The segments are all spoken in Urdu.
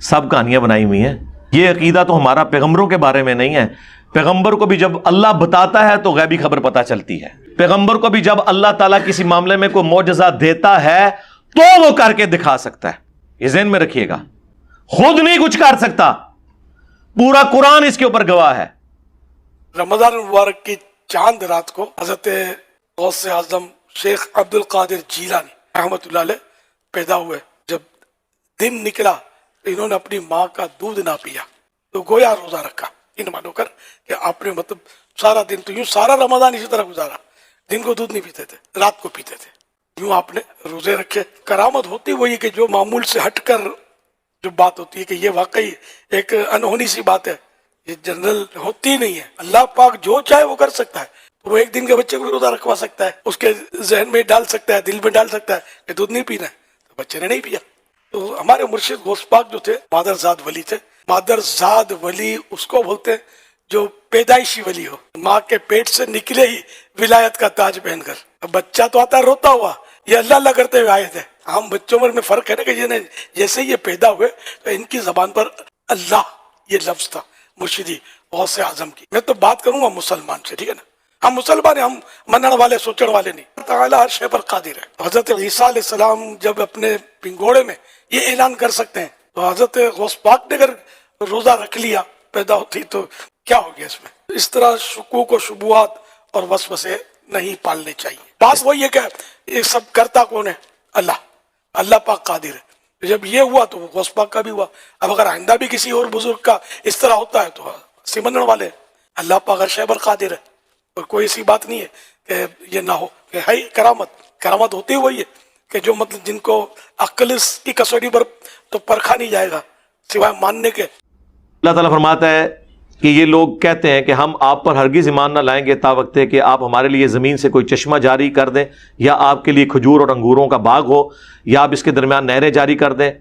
سب کہانیاں بنائی ہوئی ہیں. یہ عقیدہ تو ہمارا پیغمبروں کے بارے میں نہیں ہے. پیغمبر کو بھی جب اللہ بتاتا ہے تو غیبی خبر پتہ چلتی ہے. پیغمبر کو بھی جب اللہ تعالیٰ کسی معاملے میں کوئی معجزہ دیتا ہے تو وہ کر کے دکھا سکتا ہے. یہ ذہن میں رکھیے گا. خود نہیں کچھ کر سکتا. پورا قرآن اس کے اوپر گواہ ہے. رمضان المبارک کی چاند رات کو حضرت غوث اعظم شیخ عبد القادر جیلانی رحمۃ اللہ علیہ پیدا ہوئے. جب دن نکلا انہوں نے اپنی ماں کا دودھ نہ پیا تو گویا روزہ رکھا. ان مانو کر کہ آپ نے مطلب سارا دن تو یوں سارا رمضان اسی طرح گزارا. دن کو دودھ نہیں پیتے تھے, رات کو پیتے تھے. یوں آپ نے روزے رکھے. کرامت ہوتی وہی کہ جو معمول سے ہٹ کر جو بات ہوتی ہے کہ یہ واقعی ایک انہونی سی بات ہے, یہ جنرل ہوتی نہیں ہے. اللہ پاک جو چاہے وہ کر سکتا ہے. وہ ایک دن کے بچے کو روزہ رکھوا سکتا ہے, اس کے ذہن میں ڈال سکتا ہے, دل میں ڈال سکتا ہے کہ دودھ نہیں پینا ہے, تو بچے نے نہیں پیا. تو ہمارے مرشد غوث پاک جو تھے مادر زاد ولی تھے. مادر زاد ولی اس کو بولتے ہیں جو پیدائشی ولی ہو, ماں کے پیٹ سے نکلے ہی ولایت کا تاج پہن کر. بچہ تو آتا ہے روتا ہوا, یہ اللہ اللہ کرتے ہوئے آئے تھے. ہم بچوں میں فرق ہے نا کہ جیسے یہ پیدا ہوئے تو ان کی زبان پر اللہ یہ لفظ تھا مرشدی غوث اعظم کی. میں تو بات کروں گا مسلمان سے, ٹھیک ہے نا. ہم مسلمان ہیں, ہم منن والے سوچن والے نہیں. تعالیٰ ہر شے پر قادر ہے. حضرت عیسیٰ علیہ السلام جب اپنے پنگوڑے میں یہ اعلان کر سکتے ہیں تو حضرت غوث پاک نے اگر روزہ رکھ لیا پیدا ہوتی تو کیا ہو گیا اس میں. اس طرح شکوک و شبہات اور وسوسے نہیں پالنے چاہیے. بات وہی ہے کہ یہ سب کرتا کون ہے؟ اللہ. اللہ پاک قادر ہے. جب یہ ہوا تو غوث پاک کا بھی ہوا. اب اگر آئندہ بھی کسی اور بزرگ کا اس طرح ہوتا ہے تو سمجھنے والے اللہ پاک ہر شے پر قادر ہے. اور کوئی ایسی بات نہیں ہے کہ یہ نہ ہو. کہ ہے کرامت. کرامت ہوتی وہی ہے کہ جو مطلب جن کو عقل کی کسوٹی پر تو پرکھا نہیں جائے گا سوائے ماننے کے. اللہ تعالیٰ فرماتا ہے کہ یہ لوگ کہتے ہیں کہ ہم آپ پر ہرگز ایمان نہ لائیں گے تا وقت کہ آپ ہمارے لیے زمین سے کوئی چشمہ جاری کر دیں, یا آپ کے لیے کھجور اور انگوروں کا باغ ہو, یا آپ اس کے درمیان نہریں جاری کر دیں,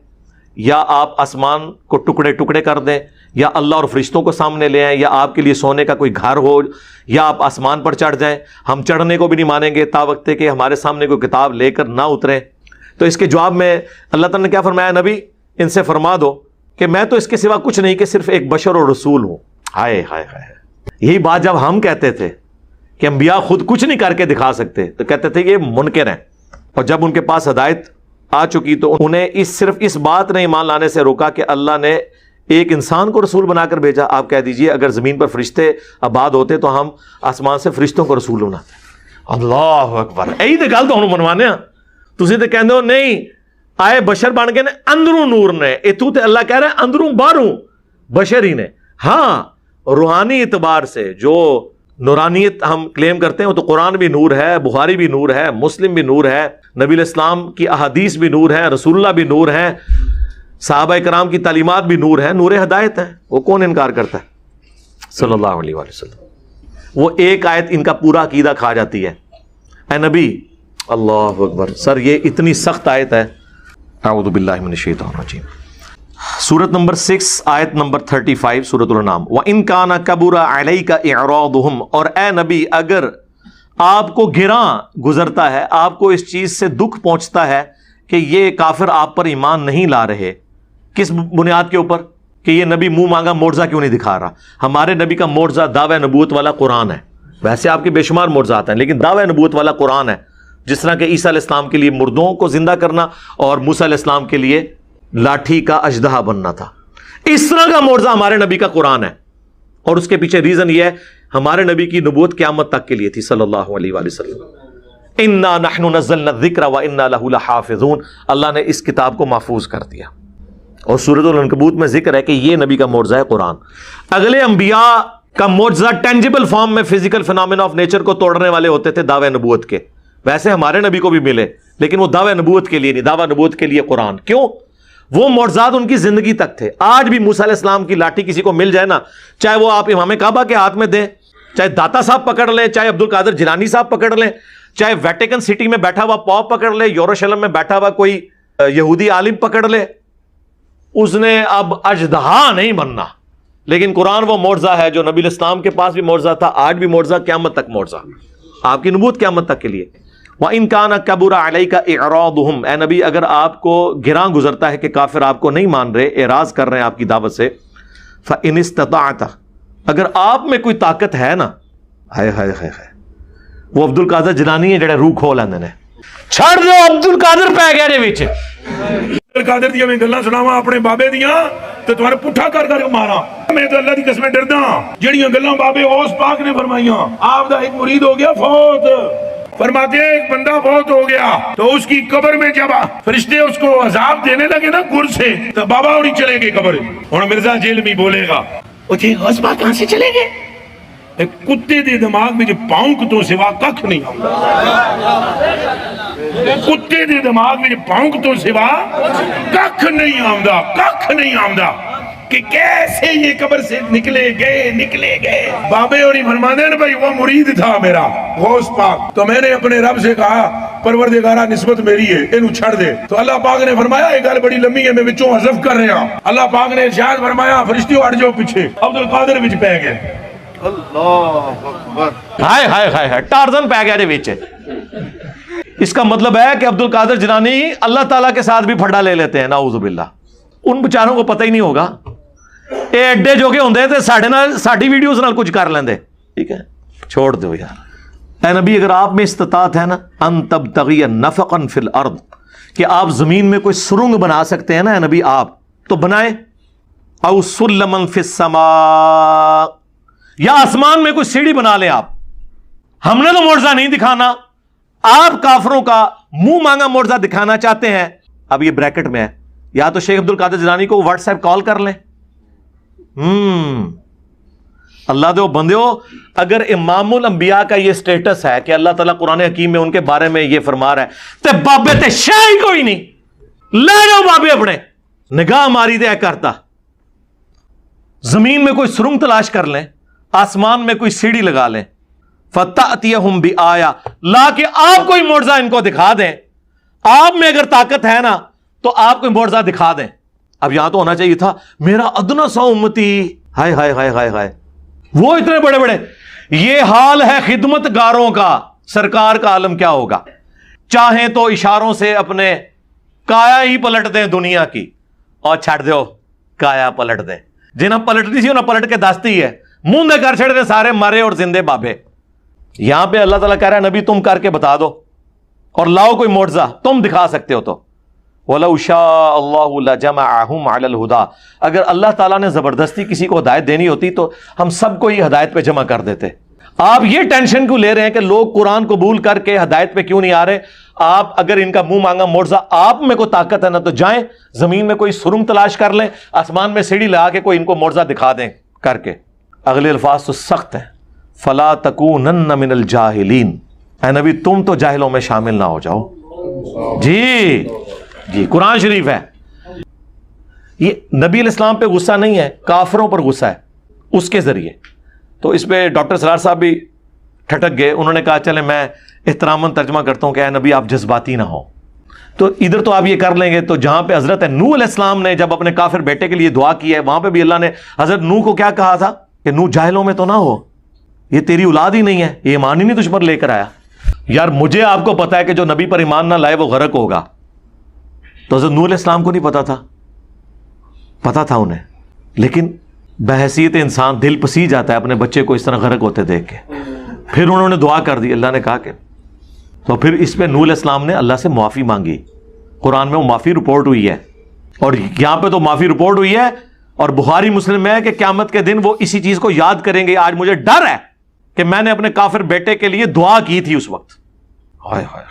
یا آپ آسمان کو ٹکڑے ٹکڑے کر دیں, یا اللہ اور فرشتوں کو سامنے لے آئیں, یا آپ کے لیے سونے کا کوئی گھر ہو, یا آپ آسمان پر چڑھ جائیں. ہم چڑھنے کو بھی نہیں مانیں گے تا وقت کہ ہمارے سامنے کوئی کتاب لے کر نہ اتریں. تو اس کے جواب میں اللہ تعالیٰ نے کیا فرمایا؟ نبی ان سے فرما دو کہ میں تو اس کے سوا کچھ نہیں کہ صرف ایک بشر اور رسول ہوں. ہائے ہائے ہائے. یہی بات جب ہم کہتے تھے کہ انبیاء خود کچھ نہیں کر کے دکھا سکتے تو کہتے تھے یہ منکر ہیں, اور جب ان کے پاس ہدایت آ چکی تو انہیں صرف اس بات نے ایمان لانے سے روکا کہ اللہ نے ایک انسان کو رسول بنا کر بھیجا. آپ کہہ دیجئے اگر زمین پر فرشتے آباد ہوتے تو ہم آسمان سے فرشتوں کو رسول بناتے. اللہ اکبر. یہی تو گل تو منوانے ہاں. تسی تو کہندے ہو نہیں آئے بشر بن کے نے اندروں نور نے, اتو تے اللہ کہہ رہا ہے اندروں باہروں بشر ہی نے. ہاں روحانی اعتبار سے جو نورانیت ہم کلیم کرتے ہیں وہ تو قرآن بھی نور ہے, بخاری بھی نور ہے, مسلم بھی نور ہے, نبی الاسلام کی احادیث بھی نور ہے, رسول اللہ بھی نور ہے, صحابہ کرام کی تعلیمات بھی نور ہے, نور ہدایت ہے. وہ کون انکار کرتا ہے؟ صلی اللہ علیہ وآلہ وسلم. وہ ایک آیت ان کا پورا عقیدہ کھا جاتی ہے. اے نبی, اللہ اکبر. سر یہ اتنی سخت آیت ہے. اعوذ باللہ من الشیطان الرجیم. سورت نمبر 6 آیت نمبر 35 سورۃ الانعام. وَإِن كَانَ كَبُرَ عَلَيْكَ إِعْرَاضُهُمْ, اور اے نبی اگر آپ کو گراں گزرتا ہے, آپ کو اس چیز سے دکھ پہنچتا ہے کہ یہ کافر آپ پر ایمان نہیں لا رہے. کس بنیاد کے اوپر؟ کہ یہ نبی منہ مانگا معجزہ کیوں نہیں دکھا رہا. ہمارے نبی کا معجزہ دعوی نبوت والا قرآن ہے. ویسے آپ کے بے شمار معجزات ہیں لیکن دعوی نبوت والا قرآن ہے. جس طرح کہ عیسیٰ علیہ السلام کے لیے مردوں کو زندہ کرنا اور موسیٰ علیہ السلام کے لیے لاٹھی کا اژدہا بننا تھا, اس طرح کا معجزہ ہمارے نبی کا قرآن ہے. اور اس کے پیچھے ریزن یہ ہے ہمارے نبی کی نبوت قیامت تک کے لیے تھی صلی اللہ علیہ وآلہ وسلم. انا نحن نزلنا الذکر وانا لہ لحافظون. اللہ نے اس کتاب کو محفوظ کر دیا. اور سورۃ العنکبوت میں ذکر ہے کہ یہ نبی کا معجزہ ہے قرآن. اگلے انبیاء کا معجزہ ٹینجیبل فارم میں فزیکل فینومینا آف نیچر کو توڑنے والے ہوتے تھے دعوی نبوت کے. ویسے ہمارے نبی کو بھی ملے لیکن وہ دعوی نبوت کے لیے نہیں, دعوی نبوت کے لیے قرآن. کیوں؟ وہ معجزات ان کی زندگی تک تھے. آج بھی موسیٰ علیہ السلام کی لاٹھی کسی کو مل جائے نا, چاہے وہ آپ امام کعبہ کے ہاتھ میں دیں, چاہے داتا صاحب پکڑ لیں, چاہے عبد القادر جیلانی صاحب پکڑ لیں, چاہے ویٹیکن سٹی میں بیٹھا ہوا پاپ پکڑ لے, یروشلم میں بیٹھا ہوا کوئی یہودی عالم پکڑ لے, اس نے اب اژدہا نہیں بننا. لیکن قرآن وہ معجزہ ہے جو نبی الاسلام کے پاس بھی معجزہ تھا, آج بھی معجزہ, قیامت تک معجزہ. آپ کی نبوت قیامت تک کے لیے. وَإِن كَانَ كَبُرَ عَلَيْكَ إِعْرَاضُهُمْ، اے نبی اگر آپ کو گراں گزرتا ہے کہ کافر آپ کو نہیں مان رہے، اعراض کر رہے ہیں آپ کی دعوت سے، فَإِنِ اسْتَطَعْتَ، اگر آپ میں کوئی طاقت ہے نا، ہائے ہائے ہائے ہائے، وہ عبد القادر جیلانی ہے جڑے روح کھول لیندے نے، چھڑ دو عبد القادر پی گیا دے وچ، عبد القادر دیاں میں گلاں سناواں اپنے بابے دیاں تے تمہارے پٹھا کر کر مارا، میں تو اللہ دی قسمیں ڈردا جڑیاں گلاں بابے اوس پاک نے فرمائیاں، آپ دا ایک مرید ہو گیا فوت، فرماتے ہیں ایک بندہ فوت ہو گیا تو اس کی قبر میں جب فرشتے اس کو عذاب دینے لگے نا گر سے، تو بابا انہی چلے گئے قبر، اور مرزا جیل میں بولے گا وہ جی غوث پاک کہاں سے چلے گئے؟ ایک کتے دے دماغ میں جو پاؤں تو سوا ککھ نہیں آؤں، کتے دے دماغ میں جو پاؤں تو سوا ککھ نہیں آمدہ کہ کیسے یہ قبر سے نکلے گئے۔ بابے اور فرماتے ہیں بھائی وہ مرید تھا میرا غوث پاک، تو میں نے اپنے رب سے کہا پروردگارہ نسبت میری ہے انہوں چھڑ دے، تو اللہ پاک نے فرمایا یہ گل بڑی لمبی ہے میں وچوں حذف کر رہا ہوں، اللہ پاک نے ارشاد فرمایا فرشتیوں ہٹ جاؤ پیچھے، عبد القادر وچ پہ گئے، اللہ اکبر، ہائے ہائے ہائے ہائے، ٹارزن پہ گیا دے وچ۔ اس کا مطلب ہے کہ عبد القادر جیلانی اللہ تعالیٰ کے ساتھ بھی پھڈا لے لیتے ہیں، نعوذ باللہ، ان بیچاروں کو پتہ ہی نہیں ہوگا، اے ایڈے جو کہ ہوندے تے ساڈی ویڈیوز نال کچھ کر لیندے، ٹھیک ہے چھوڑ دو یار۔ اے نبی اگر آپ میں استطاعت ہے نا ان تبتغی نفقا فی الارض، کہ آپ زمین میں کوئی سرنگ بنا سکتے ہیں نا اے نبی آپ تو بنائیں، او سلما فی السماء، یا آسمان میں کوئی سیڑھی بنا لیں آپ، ہم نے تو معجزہ نہیں دکھانا، آپ کافروں کا منہ مانگا معجزہ دکھانا چاہتے ہیں۔ اب یہ بریکٹ میں ہے، یا تو شیخ عبد القادر جیلانی کو واٹس ایپ کال کر لیں، اللہ دے بندے ہو، اگر امام الانبیاء کا یہ سٹیٹس ہے کہ اللہ تعالیٰ قرآن حکیم میں ان کے بارے میں یہ فرما رہا ہے تے بابے تے شاہی کوئی نہیں، لے جاؤ بابے اپنے، نگاہ ماری دے کرتا، زمین میں کوئی سرنگ تلاش کر لیں، آسمان میں کوئی سیڑھی لگا لیں، فَتَأْتِيَهُمْ بِآيَةٍ، لا کہ آپ کوئی معجزہ ان کو دکھا دیں، آپ میں اگر طاقت ہے نا تو آپ کوئی معجزہ دکھا دیں۔ اب یہاں تو ہونا چاہیے تھا میرا ادنا سا امتی، ہائے ہائے ہائے ہائے ہائے، وہ اتنے بڑے بڑے، یہ حال ہے خدمت گاروں کا، سرکار کا عالم کیا ہوگا؟ چاہیں تو اشاروں سے اپنے کایا ہی پلٹ دیں دنیا کی، اور چھڑ دو کایا پلٹ دیں، جنہیں پلٹنی سی انہیں پلٹ کے دستی ہے، منہ دے کر چھڑ دے سارے مرے اور زندے بابے۔ یہاں پہ اللہ تعالیٰ کہہ رہا ہے نبی تم کر کے بتا دو اور لاؤ کوئی معجزہ، تم دکھا سکتے ہو تو۔ وَلَوْ شَاءَ اللَّهُ لَجَمَعَهُمْ عَلَى الْهُدَى، اگر اللہ تعالیٰ نے زبردستی کسی کو ہدایت دینی ہوتی تو ہم سب کو ہی ہدایت پہ جمع کر دیتے۔ آپ یہ ٹینشن کیوں لے رہے ہیں کہ لوگ قرآن قبول کر کے ہدایت پہ کیوں نہیں آ رہے؟ آپ اگر ان کا منہ مانگا معجزہ آپ میں کوئی طاقت ہے نا تو جائیں زمین میں کوئی سرنگ تلاش کر لیں، آسمان میں سیڑھی لگا کے کوئی ان کو معجزہ دکھا دیں کر کے۔ اگلے الفاظ تو سخت ہیں، فَلَا تَكُونَنَّ مِنَ الْجَاهِلِينَ، اے نبی تم تو جاہلوں میں شامل نہ ہو جاؤ۔ جی قرآن شریف ہے، یہ نبی علیہ السلام پہ غصہ نہیں ہے، کافروں پر غصہ ہے اس کے ذریعے۔ تو اس پہ ڈاکٹر سرار صاحب بھی ٹھٹک گئے، انہوں نے کہا چلے میں احتراماً ترجمہ کرتا ہوں کہ اے نبی آپ جذباتی نہ ہو، تو ادھر تو آپ یہ کر لیں گے، تو جہاں پہ حضرت نوح علیہ السلام نے جب اپنے کافر بیٹے کے لیے دعا کی ہے وہاں پہ بھی اللہ نے حضرت نوح کو کیا کہا تھا کہ نوح جاہلوں میں تو نہ ہو، یہ تیری اولاد ہی نہیں ہے، یہ ایمان ہی نہیں تجھ پر لے کر آیا۔ یار مجھے آپ کو پتا ہے کہ جو نبی پر ایمان نہ لائے وہ غرق ہوگا، تو حضرت نوح علیہ السلام کو نہیں پتا تھا؟ پتا تھا انہیں، لیکن بحیثیت انسان دل پسی جاتا ہے اپنے بچے کو اس طرح غرق ہوتے دیکھ کے۔ پھر انہوں نے دعا کر دی، اللہ نے کہا کہ تو پھر اس پہ نوح علیہ السلام نے اللہ سے معافی مانگی، قرآن میں وہ معافی رپورٹ ہوئی ہے، اور یہاں پہ تو معافی رپورٹ ہوئی ہے، اور بخاری مسلم میں ہے کہ قیامت کے دن وہ اسی چیز کو یاد کریں گے، آج مجھے ڈر ہے کہ میں نے اپنے کافر بیٹے کے لیے دعا کی تھی اس وقت۔ ہائے ہائے۔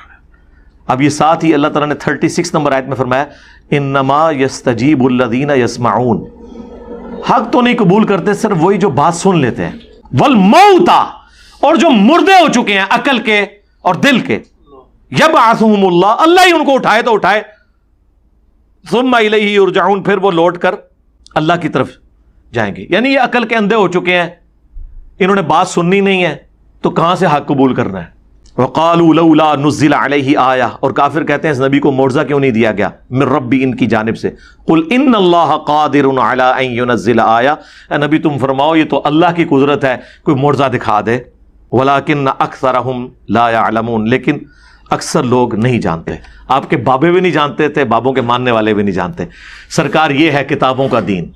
اب یہ ساتھ ہی اللہ تعالیٰ نے 36 نمبر آیت میں فرمایا انما یستجیب الذین یسمعون، حق تو نہیں قبول کرتے صرف وہی جو بات سن لیتے ہیں، والموتى، اور جو مردے ہو چکے ہیں عقل کے اور دل کے، یبعثہم اللہ، اللہ ہی ان کو اٹھائے تو اٹھائے، ثم الیہ یرجعون، پھر وہ لوٹ کر اللہ کی طرف جائیں گے۔ یعنی یہ عقل کے اندھے ہو چکے ہیں، انہوں نے بات سننی نہیں ہے تو کہاں سے حق قبول کرنا ہے۔ وقالوا لولا نزل علیہ آیہ، اور کافر کہتے ہیں اس نبی کو معجزہ کیوں نہیں دیا گیا من ربی، ان کی جانب سے۔ قل ان اللہ قادر علی ان ینزل آیہ، اے نبی تم فرماؤ یہ تو اللہ کی قدرت ہے کوئی معجزہ دکھا دے، ولکن اکثرہم لا یعلمون، لیکن اکثر لوگ نہیں جانتے. آپ کے بابے بھی نہیں جانتے تھے, بابوں کے ماننے والے بھی نہیں جانتے. سرکار یہ ہے کتابوں کا دین,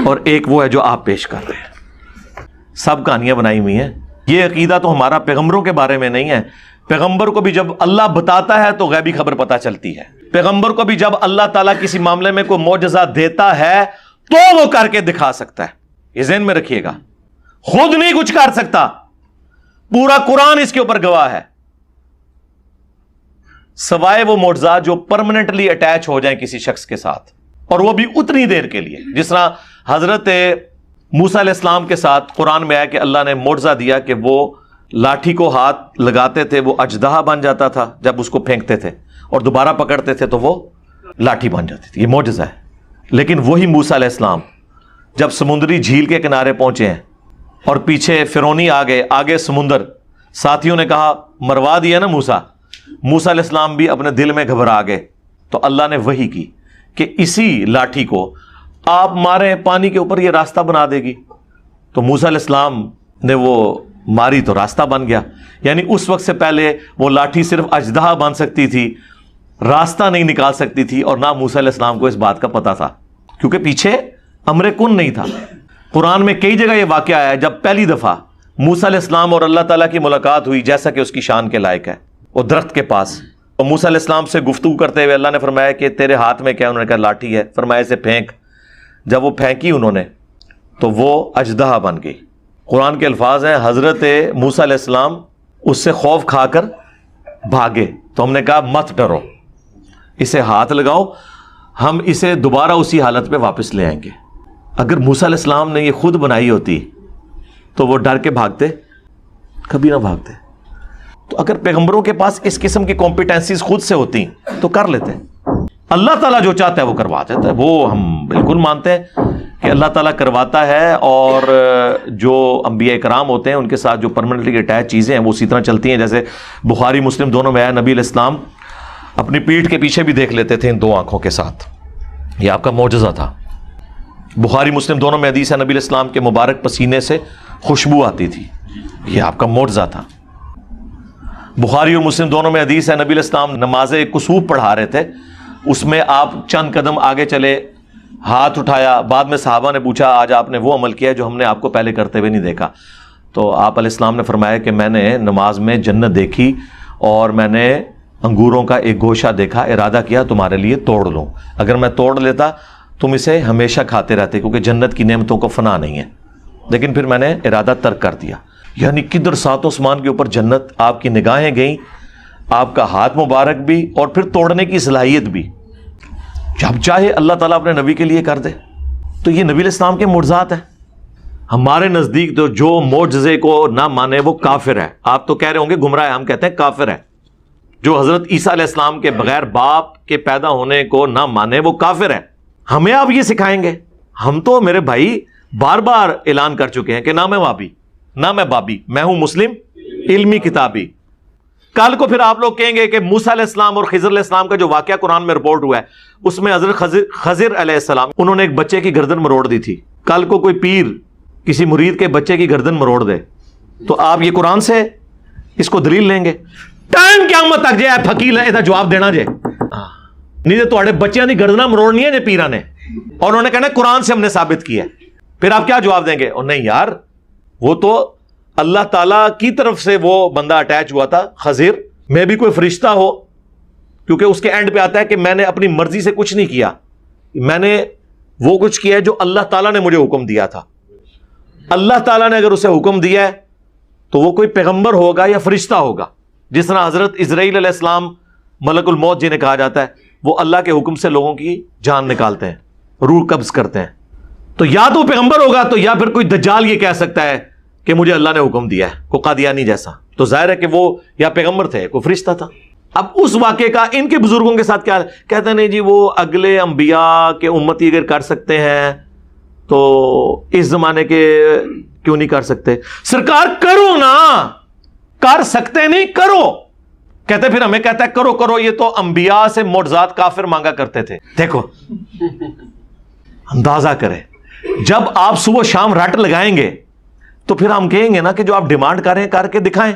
اور ایک وہ ہے جو آپ پیش کر رہے ہیں. سب کہانیاں بنائی ہوئی ہیں. یہ عقیدہ تو ہمارا پیغمبروں کے بارے میں نہیں ہے. پیغمبر کو بھی جب اللہ بتاتا ہے تو غیبی خبر پتہ چلتی ہے. پیغمبر کو بھی جب اللہ تعالیٰ کسی معاملے میں کوئی معجزہ دیتا ہے تو وہ کر کے دکھا سکتا ہے. یہ ذہن میں رکھیے گا. خود نہیں کچھ کر سکتا, پورا قرآن اس کے اوپر گواہ ہے, سوائے وہ معجزات جو پرماننٹلی اٹیچ ہو جائیں کسی شخص کے ساتھ, اور وہ بھی اتنی دیر کے لیے. جس طرح حضرت موسیٰ علیہ السلام کے ساتھ قرآن میں آیا کہ اللہ نے معجزہ دیا کہ وہ لاٹھی کو ہاتھ لگاتے تھے, وہ اژدہا بن جاتا تھا جب اس کو پھینکتے تھے, اور دوبارہ پکڑتے تھے تو وہ لاٹھی بن جاتی تھی. یہ معجزہ ہے. لیکن وہی موسیٰ علیہ السلام جب سمندری جھیل کے کنارے پہنچے ہیں اور پیچھے فرعونی آ گئے, آگے سمندر, ساتھیوں نے کہا مروا دیا نا موسیٰ. موسیٰ علیہ السلام بھی اپنے دل میں گھبرا گئے, تو اللہ نے وحی کی کہ اسی لاٹھی کو آپ ماریں, پانی کے اوپر یہ راستہ بنا دے گی. تو موسیٰ علیہ السلام نے وہ ماری تو راستہ بن گیا. یعنی اس وقت سے پہلے وہ لاٹھی صرف اژدہا بن سکتی تھی, راستہ نہیں نکال سکتی تھی, اور نہ موسیٰ علیہ السلام کو اس بات کا پتا تھا, کیونکہ پیچھے امر کن نہیں تھا. قرآن میں کئی جگہ یہ واقعہ آیا جب پہلی دفعہ موسیٰ علیہ السلام اور اللہ تعالیٰ کی ملاقات ہوئی, جیسا کہ اس کی شان کے لائق ہے, وہ درخت کے پاس. اور موسیٰ علیہ السلام سے گفتگو کرتے ہوئے اللہ نے فرمایا کہ تیرے ہاتھ میں کیا؟ انہوں نے کہا لاٹھی ہے. فرمایا اسے پھینک. جب وہ پھینکی انہوں نے تو وہ اژدہا بن گئی. قرآن کے الفاظ ہیں حضرت موسیٰ علیہ السلام اس سے خوف کھا کر بھاگے. تو ہم نے کہا مت ڈرو, اسے ہاتھ لگاؤ, ہم اسے دوبارہ اسی حالت پہ واپس لے آئیں گے. اگر موسیٰ علیہ السلام نے یہ خود بنائی ہوتی تو وہ ڈر کے بھاگتے؟ کبھی نہ بھاگتے. تو اگر پیغمبروں کے پاس اس قسم کی کمپیٹنسیز خود سے ہوتی تو کر لیتے. اللہ تعالیٰ جو چاہتا ہے وہ کروا دیتا ہے. وہ ہم بالکل مانتے ہیں کہ اللہ تعالیٰ کرواتا ہے, اور جو انبیاء کرام ہوتے ہیں ان کے ساتھ جو پرماننٹلی اٹیچ چیزیں ہیں وہ اسی طرح چلتی ہیں. جیسے بخاری مسلم دونوں میں آیا, نبی علیہ السلام اپنی پیٹھ کے پیچھے بھی دیکھ لیتے تھے ان دو آنکھوں کے ساتھ. یہ آپ کا معجزہ تھا. بخاری مسلم دونوں میں حدیث ہے نبی علیہ السلام کے مبارک پسینے سے خوشبو آتی تھی. یہ آپ کا معجزہ تھا. بخاری اور مسلم دونوں میں حدیث ہے نبی علیہ السلام نماز کسوف پڑھا رہے تھے, اس میں آپ چند قدم آگے چلے, ہاتھ اٹھایا. بعد میں صحابہ نے پوچھا آج آپ نے وہ عمل کیا جو ہم نے آپ کو پہلے کرتے ہوئے نہیں دیکھا. تو آپ علیہ السلام نے فرمایا کہ میں نے نماز میں جنت دیکھی اور میں نے انگوروں کا ایک گوشہ دیکھا, ارادہ کیا تمہارے لیے توڑ لوں. اگر میں توڑ لیتا تم اسے ہمیشہ کھاتے رہتے, کیونکہ جنت کی نعمتوں کو فنا نہیں ہے. لیکن پھر میں نے ارادہ ترک کر دیا. یعنی کدھر سات آسمان کے اوپر جنت, آپ کی نگاہیں گئیں, آپ کا ہاتھ مبارک بھی, اور پھر توڑنے کی صلاحیت بھی. جب چاہے اللہ تعالیٰ اپنے نبی کے لیے کر دے. تو یہ نبی علیہ السلام کے معجزات ہیں. ہمارے نزدیک تو جو معجزے کو نہ مانے وہ کافر ہے. آپ تو کہہ رہے ہوں گے گمراہ ہے, ہم کہتے ہیں کافر ہے. جو حضرت عیسیٰ علیہ السلام کے بغیر باپ کے پیدا ہونے کو نہ مانے وہ کافر ہے. ہمیں آپ یہ سکھائیں گے؟ ہم تو میرے بھائی بار بار اعلان کر چکے ہیں کہ نہ میں وابی نہ میں بابی, میں ہوں مسلم علمی کتابی. کل کو پھر آپ لوگ کہیں گے کہ موسیٰ علیہ السلام اور خضر علیہ السلام کا جو واقعہ قرآن میں رپورٹ ہوا ہے اس میں حضرت خضر علیہ السلام انہوں نے ایک بچے کی گردن مروڑ دی تھی. کل کو کوئی پیر کسی مرید کے بچے کی گردن مروڑ دے تو آپ یہ قرآن سے اس کو دلیل لیں گے؟ ٹائم قیامت تک جائے فقیر ہے یہ جواب دینا جائے نہیں تو تھوڑے بچیاں دی گردناں مروڑنی ہے پیراں نے, اور انہوں نے کہنا قرآن سے ہم نے ثابت کیا ہے. پھر آپ کیا جواب دیں گے؟ اور نہیں یار, وہ تو اللہ تعالیٰ کی طرف سے وہ بندہ اٹیچ ہوا تھا خضر, میں بھی کوئی فرشتہ ہو, کیونکہ اس کے اینڈ پہ آتا ہے کہ میں نے اپنی مرضی سے کچھ نہیں کیا, میں نے وہ کچھ کیا ہے جو اللہ تعالیٰ نے مجھے حکم دیا تھا. اللہ تعالیٰ نے اگر اسے حکم دیا ہے تو وہ کوئی پیغمبر ہوگا یا فرشتہ ہوگا. جس طرح حضرت اسرائیل علیہ السلام ملک الموت جنہیں کہا جاتا ہے, وہ اللہ کے حکم سے لوگوں کی جان نکالتے ہیں, روح قبض کرتے ہیں. تو یا تو پیغمبر ہوگا تو یا پھر کوئی دجال یہ کہہ سکتا ہے کہ مجھے اللہ نے حکم دیا ہے, کوئی قادیانی جیسا. تو ظاہر ہے کہ وہ یا پیغمبر تھے کوئی فرشتہ تھا. اب اس واقعے کا ان کے بزرگوں کے ساتھ کیا کہتے ہیں؟ نہیں جی وہ اگلے انبیاء کے امتی اگر کر سکتے ہیں تو اس زمانے کے کیوں نہیں کر سکتے؟ سرکار کرو نا, کر سکتے نہیں کرو. کہتے پھر ہمیں کہتا ہے کرو کرو, یہ تو انبیاء سے معجزات کافر مانگا کرتے تھے. دیکھو اندازہ کرے, جب آپ صبح شام رٹ لگائیں گے تو پھر ہم کہیں گے نا کہ جو آپ ڈیمانڈ کریں کر کے دکھائیں.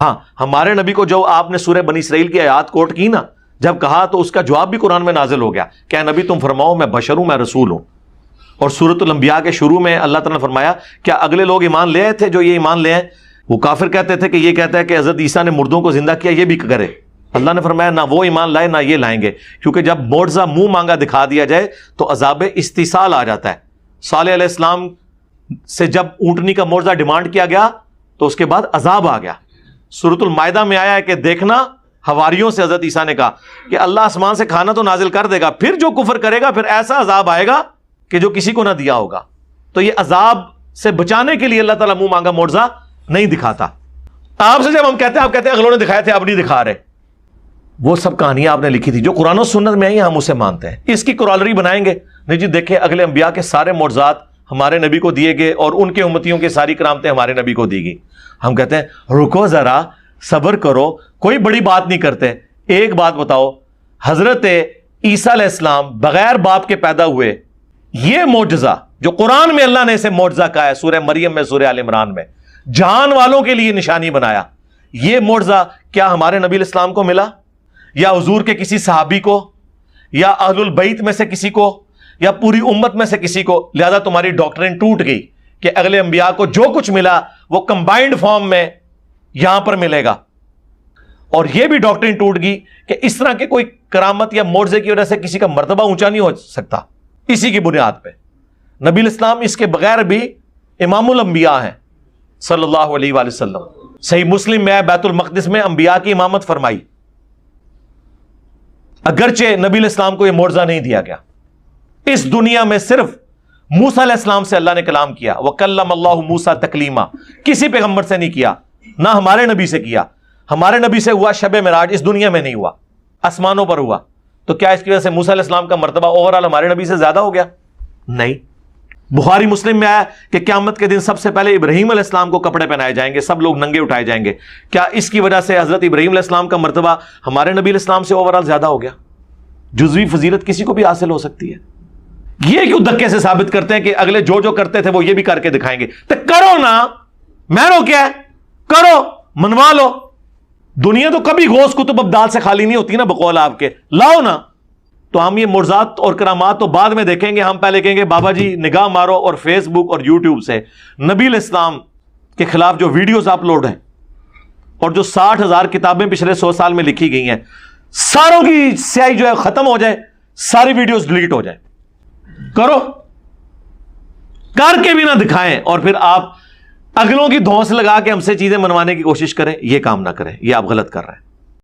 ہاں ہمارے نبی کو جو آپ نے سورہ بنی اسرائیل کی آیات کوٹ کی نا، جب کہا تو اس کا جواب بھی قرآن میں نازل ہو گیا، کہ نبی تم فرماؤ میں بشر ہوں، میں رسول ہوں۔ اور سورۃ الانبیاء کے شروع میں اللہ تعالیٰ نے فرمایا کیا اگلے لوگ ایمان لے آئے تھے جو یہ ایمان لے آئے؟ وہ کافر کہتے تھے کہ یہ کہتا ہے کہ حضرت عیسیٰ نے مردوں کو زندہ کیا، یہ بھی کرے۔ اللہ نے فرمایا نہ وہ ایمان لائے نہ یہ لائیں گے، کیونکہ جب معجزہ منہ مانگا دکھا دیا جائے تو عذاب استحصال آ جاتا ہے۔ صالح علیہ السلام سے جب اونٹنی کا معجزہ ڈیمانڈ کیا گیا تو اس کے بعد عذاب آ گیا۔ سورۃ المائدہ میں آیا ہے کہ دیکھنا، حواریوں سے حضرت عیسیٰ نے کہا کہ اللہ آسمان سے کھانا تو نازل کر دے گا، پھر جو کفر کرے گا پھر ایسا عذاب آئے گا کہ جو کسی کو نہ دیا ہوگا۔ تو یہ عذاب سے بچانے کے لیے اللہ تعالیٰ منہ مانگا معجزہ نہیں دکھاتا۔ آپ سے جب ہم کہتے ہیں، آپ کہتے ہیں اگلوں نے دکھائے تھے اب نہیں دکھا رہے، وہ سب کہانیاں آپ نے لکھی تھی جو قرآن و سنت میں آئی، ہم اسے مانتے ہیں۔ اس کی کورالری بنائیں گے نہیں جی دیکھیں اگلے انبیاء کے سارے معجزات ہمارے نبی کو دیے گئے اور ان کے امتیوں کی ساری کرامتیں ہمارے نبی کو دی گئی۔ ہم کہتے ہیں رکو ذرا، صبر کرو، کوئی بڑی بات نہیں کرتے۔ ایک بات بتاؤ، حضرت عیسیٰ علیہ السلام بغیر باپ کے پیدا ہوئے، یہ معجزہ جو قرآن میں اللہ نے اسے معجزہ کہا ہے، سورہ مریم میں، سورہ آل عمران میں، جہان والوں کے لیے نشانی بنایا، یہ معجزہ کیا ہمارے نبی علیہ السلام کو ملا، یا حضور کے کسی صحابی کو، یا اہل البیت میں سے کسی کو، یا پوری امت میں سے کسی کو؟ لہذا تمہاری ڈاکٹرین ٹوٹ گئی کہ اگلے انبیاء کو جو کچھ ملا وہ کمبائنڈ فارم میں یہاں پر ملے گا، اور یہ بھی ڈاکٹرین ٹوٹ گئی کہ اس طرح کے کوئی کرامت یا معجزے کی وجہ سے کسی کا مرتبہ اونچا نہیں ہو سکتا۔ اسی کی بنیاد پہ نبی الاسلام اس کے بغیر بھی امام الانبیاء ہیں صلی اللہ علیہ وآلہ وسلم۔ صحیح مسلم میں بیت المقدس میں انبیاء کی امامت فرمائی، اگرچہ نبی الاسلام کو یہ معجزہ نہیں دیا گیا۔ اس دنیا میں صرف موسیٰ علیہ السلام سے اللہ نے کلام کیا، وَكَلَّمَ اللَّهُ مُوسَىٰ تَكْلِيمًا، کسی پیغمبر سے نہیں کیا، نہ ہمارے نبی سے کیا۔ ہمارے نبی سے ہوا شب معراج، اس دنیا میں نہیں ہوا، آسمانوں پر ہوا۔ تو کیا اس کی وجہ سے موسیٰ علیہ السلام کا مرتبہ اوورال ہمارے نبی سے زیادہ ہو گیا؟ نہیں۔ بخاری مسلم میں آیا کہ قیامت کے دن سب سے پہلے ابراہیم علیہ السلام کو کپڑے پہنائے جائیں گے، سب لوگ ننگے اٹھائے جائیں گے۔ کیا اس کی وجہ سے حضرت ابراہیم علیہ السلام کا مرتبہ ہمارے نبی علیہ السلام سے اوورال زیادہ ہو گیا؟ جزوی فضیلت کسی کو بھی حاصل ہو سکتی ہے۔ یہ کیوں دھکے سے ثابت کرتے ہیں کہ اگلے جو کرتے تھے وہ یہ بھی کر کے دکھائیں گے؟ تو کرو نا، میں کیا ہے، کرو، منوا لو۔ دنیا تو کبھی غوث کتب ابدال سے خالی نہیں ہوتی نا، بقول آپ کے، لاؤ نا۔ تو ہم یہ معجزات اور کرامات تو بعد میں دیکھیں گے، ہم پہلے کہیں گے بابا جی نگاہ مارو، اور فیس بک اور یوٹیوب سے نبی علیہ السلام کے خلاف جو ویڈیوز اپلوڈ ہیں اور جو 60,000 کتابیں پچھلے 100 سال میں لکھی گئی ہیں، ساروں کی سیاہی جو ہے ختم ہو جائے، ساری ویڈیوز ڈیلیٹ ہو جائیں۔ کرو، کر کے بھی نہ دکھائیں، اور پھر آپ اگلوں کی دھونس لگا کے ہم سے چیزیں منوانے کی کوشش کریں، یہ کام نہ کریں، یہ آپ غلط کر رہے ہیں۔